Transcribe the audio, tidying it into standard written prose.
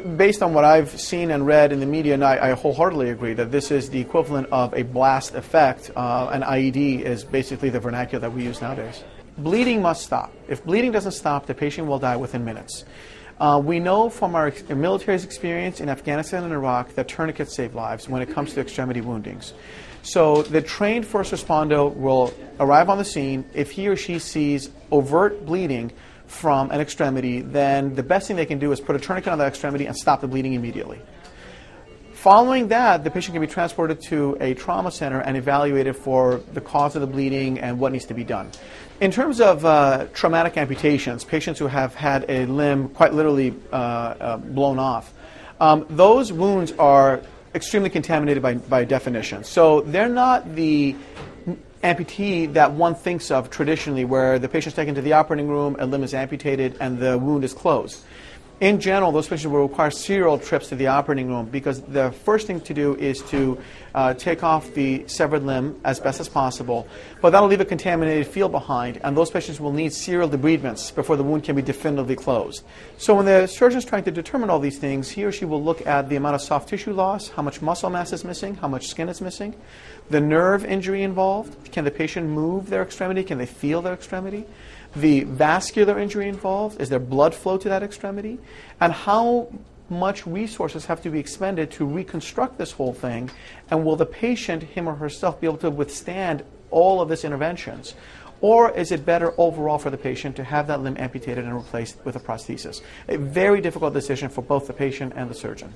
Based on what I've seen and read in the media, and I wholeheartedly agree that this is the equivalent of a blast effect. An IED is basically the vernacular that we use nowadays. Bleeding must stop. If bleeding doesn't stop, the patient will die within minutes. We know from our military's experience in Afghanistan and Iraq that tourniquets save lives when it comes to extremity woundings. So the trained first responder will arrive on the scene. If he or she sees overt bleeding from an extremity, then the best thing they can do is put a tourniquet on that extremity and stop the bleeding immediately. Following that, the patient can be transported to a trauma center and evaluated for the cause of the bleeding and what needs to be done. In terms of traumatic amputations, patients who have had a limb quite literally blown off, those wounds are extremely contaminated by definition. So they're not the amputee that one thinks of traditionally, where the patient's taken to the operating room, a limb is amputated, and the wound is closed. In general, those patients will require serial trips to the operating room because the first thing to do is to take off the severed limb as best as possible, but that'll leave a contaminated field behind, and those patients will need serial debridements before the wound can be definitively closed. So when the surgeon's trying to determine all these things, he or she will look at the amount of soft tissue loss, how much muscle mass is missing, how much skin is missing, the nerve injury involved, can the patient move their extremity, can they feel their extremity, the vascular injury involved, is there blood flow to that extremity, and how much resources have to be expended to reconstruct this whole thing, and will the patient, him or herself, be able to withstand all of these interventions? Or is it better overall for the patient to have that limb amputated and replaced with a prosthesis? A very difficult decision for both the patient and the surgeon.